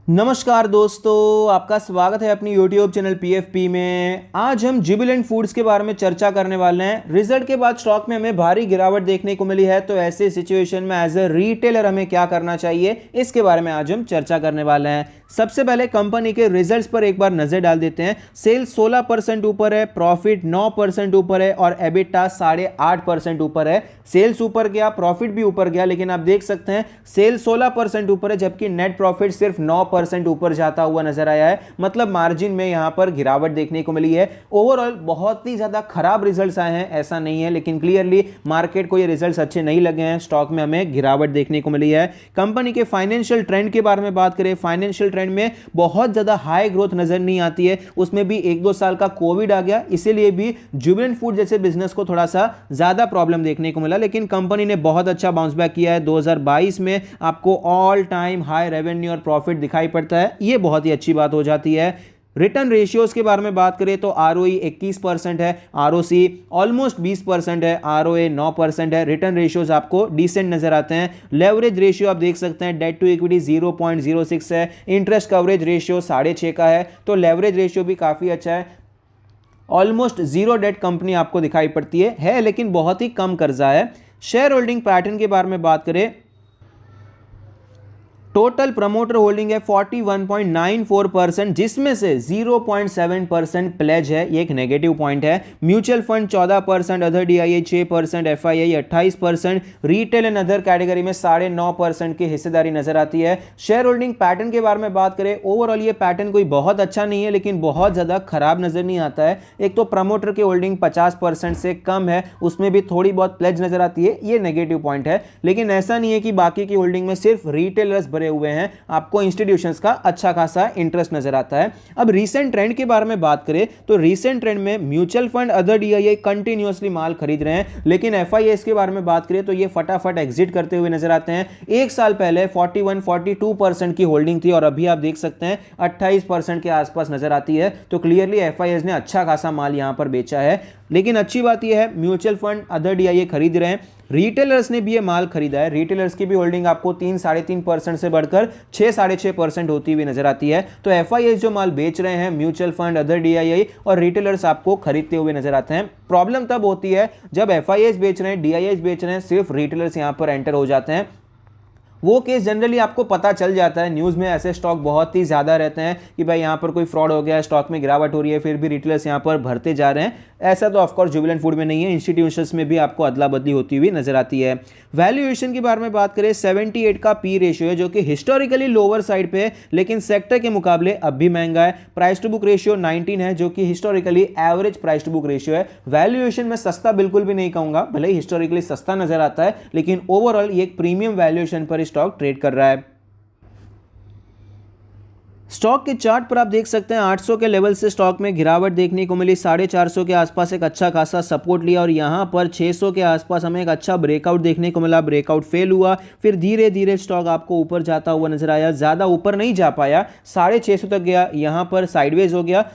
नमस्कार दोस्तों, आपका स्वागत है अपनी YouTube चैनल PFP में। आज हम जुबिलेंट फूड्स के बारे में चर्चा करने वाले हैं। रिजल्ट के बाद स्टॉक में हमें भारी गिरावट देखने को मिली है, तो ऐसे सिचुएशन में एज ए रिटेलर हमें क्या करना चाहिए, इसके बारे में आज हम चर्चा करने वाले हैं। सबसे पहले कंपनी के रिजल्ट्स पर एक बार नजर डाल देते हैं। सेल्स 16% ऊपर है, प्रॉफिट 9% ऊपर है और एबिटा 8.5% ऊपर है। सेल्स ऊपर गया, प्रॉफिट भी ऊपर गया, लेकिन आप देख सकते हैं सेल्स 16% ऊपर है जबकि नेट प्रॉफिट सिर्फ 9% ऊपर जाता हुआ नजर आया है। मतलब मार्जिन में यहां पर गिरावट देखने को मिली है। ओवरऑल बहुत ही ज्यादा खराब रिजल्ट्स आए हैं ऐसा नहीं है, लेकिन क्लियरली मार्केट को ये रिजल्ट्स अच्छे नहीं लगे हैं। स्टॉक में हमें गिरावट देखने को मिली है। कंपनी के फाइनेंशियल ट्रेंड के बारे में बात करें, फाइनेंशियल ट्रेंड में बहुत ज्यादा हाई ग्रोथ नजर नहीं आती है। उसमें भी 1-2 साल का कोविड आ गया, इसीलिए भी जुबिलेंट फूड जैसे बिजनेस को थोड़ा सा ज्यादा प्रॉब्लम देखने को मिला। लेकिन कंपनी ने बहुत अच्छा बाउंस बैक किया है। 2022 में आपको ऑल टाइम हाई रेवेन्यू और प्रॉफिट दिखाई पड़ता है, ये बहुत ही अच्छी बात हो जाती है। रिटर्न रेशियोज के बारे में बात करें तो ROE 21% है, ROC ऑलमोस्ट 20% है, ROA 9% है। रिटर्न रेशियोज आपको डिसेंट नजर आते हैं। लेवरेज रेशियो आप देख सकते हैं, डेट टू इक्विटी 0.06 है, इंटरेस्ट कवरेज रेशियो 6.5 का है, तो लेवरेज रेशियो भी काफी अच्छा है। ऑलमोस्ट जीरो डेट कंपनी आपको दिखाई पड़ती है, लेकिन बहुत ही कम कर्जा है। शेयर होल्डिंग पैटर्न के बारे में बात करें, टोटल प्रमोटर होल्डिंग है 41.94%, जिसमें से 0.7% प्लेज है, ये एक नेगेटिव पॉइंट है। Mutual fund 14%, other DIA 6%, FII 28%, retail and other category में 9.5% की हिस्सेदारी नजर आती है। शेयर होल्डिंग पैटर्न के बारे में बात करें, ओवरऑल ये पैटर्न कोई बहुत अच्छा नहीं है, लेकिन बहुत ज्यादा खराब नजर नहीं आता है। एक तो प्रमोटर की होल्डिंग 50% से कम है, उसमें भी थोड़ी बहुत प्लेज नजर आती है, ये नेगेटिव पॉइंट है। लेकिन ऐसा नहीं है कि बाकी की होल्डिंग में सिर्फ रिटेलर्स भरे हुए हैं, आपको इंस्टीट्यूशंस का अच्छा खासा इंटरेस्ट नजर आता है। अब रीसेंट ट्रेंड के बारे में बात करें तो रीसेंट ट्रेंड में mutual fund, other DIA continuously माल खरीद रहे हैं, लेकिन FIIs के बारे में बात करें तो ये फटाफट एग्जिट करते हुए नजर आते हैं। एक साल पहले 41-42% की होल्डिंग थी और अभी आप देख सकते हैं 28% के आसपास नजर आती है, तो क्लियरली FIIs ने अच्छा खासा माल यहां पर बेचा है। लेकिन अच्छी बात यह है म्यूचुअल फंड, अदर DIA खरीद रहे हैं, रिटेलर्स ने भी ये माल खरीदा है। रिटेलर्स की भी होल्डिंग आपको 3-3.5% से बढ़कर 6-6.5% होती हुई नजर आती है। तो FIIs जो माल बेच रहे हैं, म्यूचुअल फंड, अदर DIA और रिटेलर्स आपको खरीदते हुए नजर आते हैं। प्रॉब्लम तब होती है जब FIIs बेच रहे हैं, DIAs बेच रहे हैं, सिर्फ रिटेलर्स यहां पर एंटर हो जाते हैं। वो केस जनरली आपको पता चल जाता है, न्यूज़ में ऐसे स्टॉक बहुत ही ज़्यादा रहते हैं कि भाई यहाँ पर कोई फ्रॉड हो गया, स्टॉक में गिरावट हो रही है, फिर भी रिटेलर्स यहाँ पर भरते जा रहे हैं। ऐसा तो ऑफकोर्स जुबिलेंट फूड में नहीं है, इंस्टीट्यूशंस में भी आपको अदला बदली होती हुई नजर आती है। वैल्यूएशन के बारे में बात करें, 78 का P रेशियो है, जो कि हिस्टोरिकली लोअर साइड पे है, लेकिन सेक्टर के मुकाबले अब भी महंगा है। प्राइस टू बुक रेशियो 19 है, जो कि historically average price to book ratio है। वैल्यूएशन में सस्ता बिल्कुल भी नहीं कहूंगा, भले ही हिस्टोरिकली सस्ता नजर आता है, लेकिन ओवरऑल ये एक प्रीमियम वैल्यूएशन पर स्टॉक ट्रेड कर रहा है। स्टॉक के चार्ट पर आप देख सकते हैं 800 के लेवल से स्टॉक में गिरावट देखने को मिली, 450 के आसपास एक अच्छा खासा सपोर्ट लिया और यहां पर 600 के आसपास हमें एक अच्छा ब्रेकआउट देखने को मिला। ब्रेकआउट फेल हुआ, फिर धीरे धीरे स्टॉक आपको ऊपर जाता हुआ नजर आया, ज़्यादा ऊपर नहीं जा पाया, 650 तक गया, यहां पर साइडवेज हो गया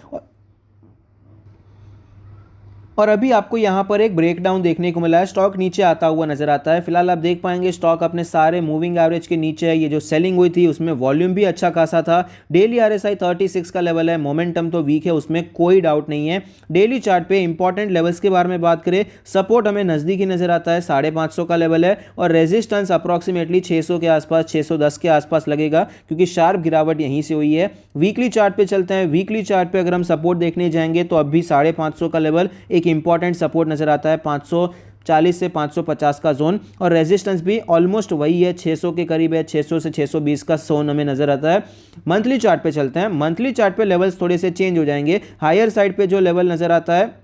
और अभी आपको यहां पर एक ब्रेकडाउन देखने को मिला है। स्टॉक नीचे आता हुआ नजर आता है। फिलहाल आप देख पाएंगे स्टॉक अपने सारे मूविंग एवरेज के नीचे है। ये जो सेलिंग हुई थी उसमें वॉल्यूम भी अच्छा खासा था। डेली RSI 36 का लेवल है, मोमेंटम तो वीक है, उसमें कोई डाउट नहीं है। डेली चार्ट पे इंपॉर्टेंट लेवल्स के बारे में बात करें, सपोर्ट हमें नजदीकी नजर आता है, 550 का लेवल है और रेजिस्टेंस अप्रॉक्सीमेटली 600 के आसपास, 610 के आसपास लगेगा, क्योंकि शार्प गिरावट यहीं से हुई है। वीकली चार्ट पे चलते हैं। वीकली चार्ट पे अगर हम सपोर्ट देखने जाएंगे तो अभी 550 का लेवल एक इंपॉर्टेंट सपोर्ट नजर आता है, 540 से 550 का जोन, और रेजिस्टेंस भी ऑलमोस्ट वही है, 600 के करीब है, 600 से 620 का जोन हमें नजर आता है। मंथली चार्ट पे चलते हैं। मंथली चार्ट पे लेवल्स थोड़े से चेंज हो जाएंगे। हायर साइड पे जो लेवल नजर आता है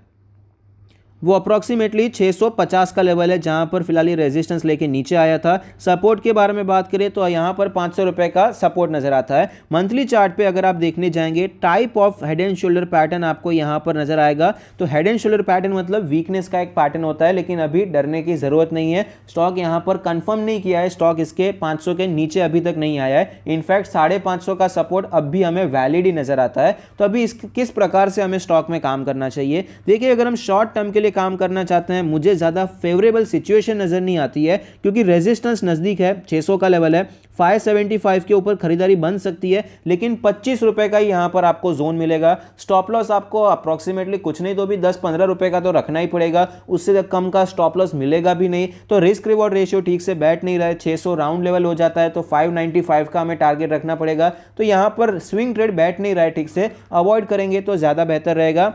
वो अप्रॉक्सीमेटली 650 का लेवल है, जहां पर फिलहाल ये रेजिस्टेंस लेके नीचे आया था। सपोर्ट के बारे में बात करें तो यहां पर 500 रुपए का सपोर्ट नजर आता है। मंथली चार्ट पे अगर आप देखने जाएंगे, type of head and shoulder pattern आपको यहां पर नजर आएगा। तो हेड एंड शोल्डर पैटर्न मतलब वीकनेस का एक पैटर्न होता है, लेकिन अभी डरने की जरूरत नहीं है। स्टॉक यहां पर कंफर्म नहीं किया है, स्टॉक इसके 500 के नीचे अभी तक नहीं आया है। इनफैक्ट 550 का सपोर्ट अब भी हमें वैलिड ही नजर आता है। तो अभी किस प्रकार से हमें स्टॉक में काम करना चाहिए, देखिए अगर हम शॉर्ट टर्म के लिए लिए काम करना चाहते हैं, मुझे ज़्यादा फेवरेबल सिचुएशन नज़र नहीं आती है क्योंकि रेजिस्टेंस नज़दीक है, 600 का लेवल है, 575 के ऊपर खरीदारी बन सकती है, लेकिन 25 रुपए का ही यहाँ पर आपको जोन मिलेगा। स्टॉप लॉस आपको अप्रॉक्सीमेटली कुछ नहीं तो भी 10-15 रुपए का तो रखना ही पड़ेगा, उससे कम का स्टॉप लॉस मिलेगा भी नहीं। तो रिस्क रिवॉर्ड रेशियो ठीक से बैठ नहीं रहा है, 600 राउंड लेवल हो जाता है तो 595 का हमें टारगेट रखना पड़ेगा। तो यहाँ पर स्विंग ट्रेड बैठ नहीं रहा है ठीक से, अवॉइड करेंगे तो ज़्यादा बेहतर रहेगा।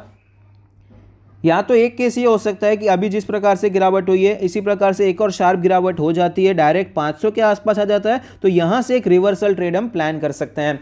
या तो एक केस ये हो सकता है कि अभी जिस प्रकार से गिरावट हुई है इसी प्रकार से एक और शार्प गिरावट हो जाती है, डायरेक्ट 500 के आसपास आ जाता है, तो यहां से एक रिवर्सल ट्रेड हम प्लान कर सकते हैं।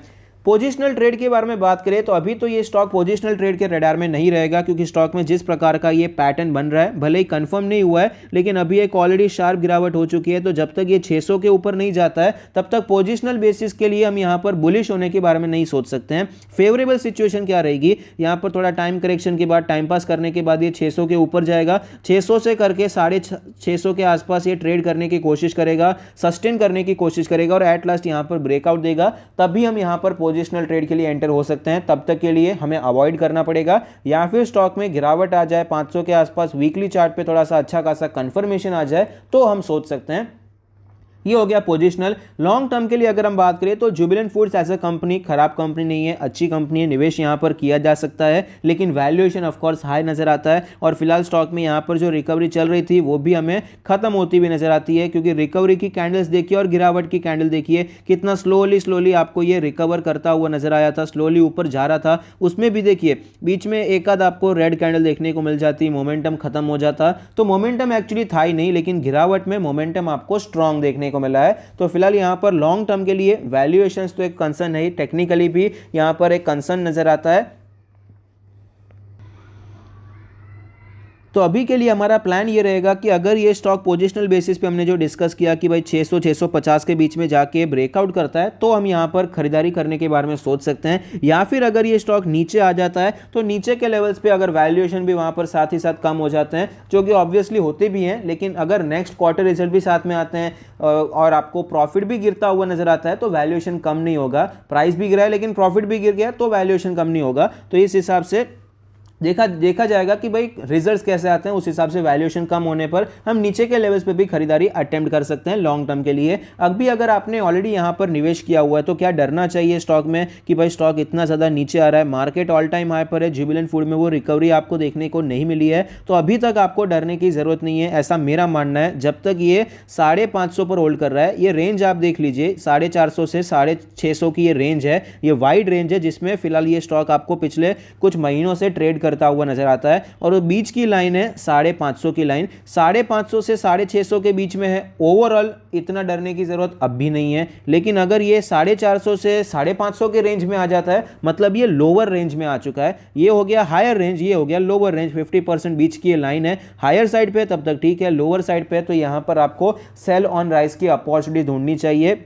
पोजिशनल ट्रेड के बारे में बात करें तो अभी तो ये स्टॉक पोजिशनल ट्रेड के रडार में नहीं रहेगा क्योंकि स्टॉक में जिस प्रकार का ये पैटर्न बन रहा है, भले ही कंफर्म नहीं हुआ है लेकिन अभी एक ऑलरेडी शार्प गिरावट हो चुकी है, तो जब तक ये 600 के ऊपर नहीं जाता है तब तक पोजिशनल बेसिस के लिए हम यहाँ पर बुलिश होने के बारे में नहीं सोच सकते हैं। फेवरेबल सिचुएशन क्या रहेगी, यहाँ पर थोड़ा टाइम करेक्शन के बाद, टाइम पास करने के बाद ये 600 के ऊपर जाएगा, 600 से करके 650 के आसपास ये ट्रेड करने की कोशिश करेगा, सस्टेन करने की कोशिश करेगा और एट लास्ट यहाँ पर ब्रेकआउट देगा, तभी हम यहाँ पर पोजिशनल ट्रेड के लिए एंटर हो सकते हैं। तब तक के लिए हमें अवॉइड करना पड़ेगा। या फिर स्टॉक में गिरावट आ जाए 500 के आसपास, वीकली चार्ट पे थोड़ा सा अच्छा खासा कंफर्मेशन आ जाए तो हम सोच सकते हैं। ये हो गया पोजिशनल। लॉन्ग टर्म के लिए अगर हम बात करें तो Jubilant Foods as a company खराब कंपनी नहीं है, अच्छी कंपनी है, निवेश यहाँ पर किया जा सकता है, लेकिन वैल्यूएशन ऑफ कोर्स हाई नजर आता है और फिलहाल स्टॉक में यहाँ पर जो रिकवरी चल रही थी वो भी हमें खत्म होती हुई नजर आती है क्योंकि रिकवरी की कैंडल्स देखिए और गिरावट की कैंडल देखिए कितना स्लोली आपको ये रिकवर करता हुआ नजर आया था, स्लोली ऊपर जा रहा था। उसमें भी देखिए बीच में एक आध आपको रेड कैंडल देखने को मिल जाती, मोमेंटम खत्म हो जाता, तो मोमेंटम एक्चुअली था ही नहीं, लेकिन गिरावट में मोमेंटम आपको स्ट्रांग देखने को मिला है। तो फिलहाल यहां पर लॉन्ग टर्म के लिए वैल्यूएशंस तो एक कंसर्न है, टेक्निकली भी यहां पर एक कंसर्न नजर आता है। तो अभी के लिए हमारा प्लान ये रहेगा कि अगर ये स्टॉक पोजिशनल बेसिस पे हमने जो डिस्कस किया कि भाई 600-650 के बीच में जाके ब्रेकआउट करता है तो हम यहाँ पर खरीदारी करने के बारे में सोच सकते हैं, या फिर अगर ये स्टॉक नीचे आ जाता है तो नीचे के लेवल्स पे अगर वैल्यूएशन भी वहाँ पर साथ ही साथ कम हो जाते हैं, जो कि ऑब्वियसली होते भी हैं, लेकिन अगर नेक्स्ट क्वार्टर रिजल्ट भी साथ में आते हैं और आपको प्रॉफिट भी गिरता हुआ नजर आता है तो वैल्यूएशन कम नहीं होगा। प्राइस भी गिरा है लेकिन प्रॉफिट भी गिर गया तो वैल्यूएशन कम नहीं होगा। तो इस हिसाब से देखा जाएगा कि भाई रिजल्ट्स कैसे आते हैं, उस हिसाब से वैल्यूएशन कम होने पर हम नीचे के लेवल्स पे भी खरीदारी अटेम्प्ट कर सकते हैं लॉन्ग टर्म के लिए। अभी अगर आपने ऑलरेडी यहां पर निवेश किया हुआ है तो क्या डरना चाहिए स्टॉक में कि भाई स्टॉक इतना ज़्यादा नीचे आ रहा है, मार्केट ऑल टाइम हाई पर है, जुबिलेंट फूड में वो रिकवरी आपको देखने को नहीं मिली है, तो अभी तक आपको डरने की जरूरत नहीं है, ऐसा मेरा मानना है। जब तक ये 550 पर होल्ड कर रहा है, ये रेंज आप देख लीजिए 450 से 650 की ये रेंज है, ये वाइड रेंज है जिसमें फिलहाल ये स्टॉक आपको पिछले कुछ महीनों से ट्रेड करता हुआ नजर आता है, और वो बीच की लाइन है 550 की लाइन, 550 से 650 के बीच में है। ओवरऑल इतना डरने की जरूरत अब भी नहीं है, लेकिन अगर ये 450 से 550 के रेंज में आ जाता है मतलब ये लोअर रेंज में आ चुका है। ये हो गया हायर रेंज, ये हो गया लोअर रेंज, 50% बीच की ये लाइन है। हायर साइड पे तब तक ठीक है, लोअर साइड पे तो यहां पर आपको सेल ऑन राइज की अपॉर्चुनिटी ढूंढनी चाहिए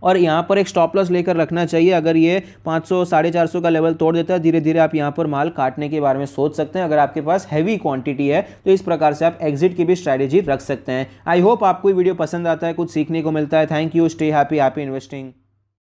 और यहाँ पर एक स्टॉप लॉस लेकर रखना चाहिए। अगर ये 500 450 का लेवल तोड़ देता है, धीरे धीरे आप यहाँ पर माल काटने के बारे में सोच सकते हैं। अगर आपके पास हैवी क्वांटिटी है तो इस प्रकार से आप एग्जिट की भी स्ट्रैटेजी रख सकते हैं। आई होप आपको वीडियो पसंद आता है, कुछ सीखने को मिलता है। Thank you, stay happy, happy investing.